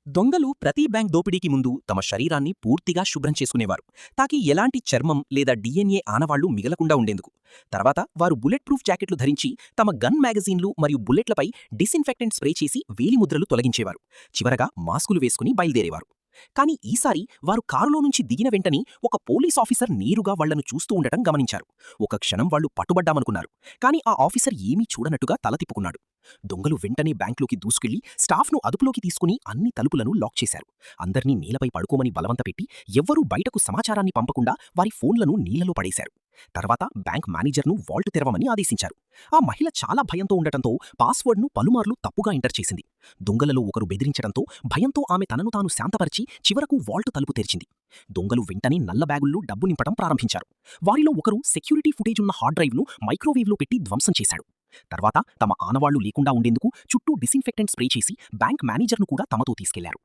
దొంగలు ప్రతి బ్యాంక్ దోపిడీకి ముందు తమ శరీరాన్ని పూర్తిగా శుభ్రం చేసుకునేవారు తాకి ఎలాంటి చర్మం లేదా డిఎన్ఏ ఆనవాళ్లు మిగలకుండా ఉండేందుకు. తర్వాత వారు బుల్లెట్ ప్రూఫ్ జాకెట్లు ధరించి తమ గన్ మ్యాగజీన్లు మరియు బుల్లెట్లపై డిస్ఇన్ఫెక్టెంట్ స్ప్రే చేసి వేలిముద్రలు తొలగించేవారు. చివరగా మాస్కులు వేసుకుని బయలుదేరేవారు. కానీ ఈసారి వారు కారులో నుంచి దిగిన వెంటనే ఒక పోలీస్ ఆఫీసర్ నేరుగా వాళ్లను చూస్తూ ఉండటం గమనించారు. ఒక క్షణం వాళ్లు పట్టుబడ్డామనుకున్నారు. కానీ ఆ ఆఫీసర్ ఏమీ చూడనట్టుగా తల తిప్పుకున్నాడు. దొంగలు వెంటనే బ్యాంక్లోకి దూసుకెళ్లి స్టాఫ్ను అదుపులోకి తీసుకుని అన్ని తలుపులను లాక్ చేశారు. అందర్నీ నేలపై పడుకోమని బలవంతపెట్టి ఎవ్వరూ బయటకు సమాచారాన్ని పంపకుండా వారి ఫోన్లను నీళ్లలో పడేశారు. తర్వాత బ్యాంక్ మేనేజర్ను వాల్ట్ తెరవమని ఆదేశించారు. ఆ మహిళ చాలా భయంతో ఉండటంతో పాస్వర్డ్ను పలుమార్లు తప్పుగా ఎంటర్ చేసింది. దొంగలలో ఒకరు బెదిరించడంతో భయంతో ఆమె తనను తాను శాంతపరిచి చివరకు వాల్ట్ తలుపు తెరిచింది. దొంగలు వెంటనే నల్ల బ్యాగుల్లో డబ్బు నింపడం ప్రారంభించారు. వారిలో ఒకరు సెక్యూరిటీ ఫుటేజ్ ఉన్న హార్డ్ డ్రైవ్ను మైక్రోవేవ్లో పెట్టి ధ్వంసం చేశాడు. తర్వాత తమ ఆనవాళ్లు లేకుండా ఉండేందుకు చుట్టూ డిస్ఇన్ఫెక్టెంట్ స్ప్రే చేసి బ్యాంక్ మేనేజర్ను కూడా తమతో తీసుకెళ్లారు.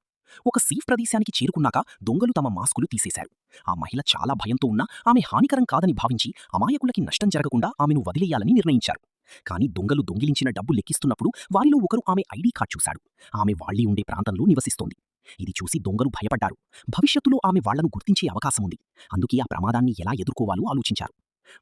ఒక సేఫ్ ప్రదేశానికి చేరుకున్నాక దొంగలు తమ మాస్కులు తీసేశారు. ఆ మహిళ చాలా భయంతో ఉన్నా ఆమె హానికరం కాదని భావించి అమాయకులకి నష్టం జరగకుండా ఆమెను వదిలేయాలని నిర్ణయించారు. కానీ దొంగలు దొంగిలించిన డబ్బు లెక్కిస్తున్నప్పుడు వారిలో ఒకరు ఆమె ఐడీ కార్డ్ చూశాడు. ఆమె వాళ్లీ ఉండే ప్రాంతంలో నివసిస్తోంది. ఇది చూసి దొంగలు భయపడ్డారు. భవిష్యత్తులో ఆమె వాళ్లను గుర్తించే అవకాశముంది. అందుకే ఆ ప్రమాదాన్ని ఎలా ఎదుర్కోవాలో ఆలోచించారు.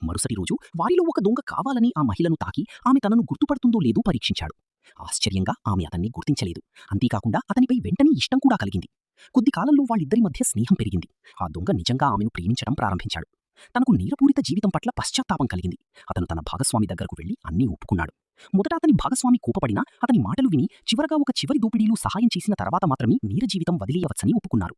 మరుసటి రోజు వారిలో ఒక దొంగ కావాలని ఆ మహిళను తాకి ఆమె తనను గుర్తుపడుతుందో లేదో పరీక్షించాడు. ఆశ్చర్యంగా ఆమె అతన్ని గుర్తించలేదు. అంతేకాకుండా అతనిపై వెంటనే ఇష్టం కూడా కలిగింది. కొద్ది కాలంలో వాళ్ళిద్దరి మధ్య స్నేహం పెరిగింది. ఆ దొంగ నిజంగా ఆమెను ప్రేమించడం ప్రారంభించాడు. తనకు నేరపూరిత జీవితం పట్ల పశ్చాత్తాపం కలిగింది. అతను తన భాగస్వామి దగ్గరకు వెళ్లి అన్నీ ఒప్పుకున్నాడు. మొదట అతని భాగస్వామి కోపపడినా అతని మాటలు విని చివరగా ఒక చివరి దోపిడీలో సహాయం చేసిన తర్వాత మాత్రమే నేర జీవితం వదిలేయవచ్చని ఒప్పుకున్నారు.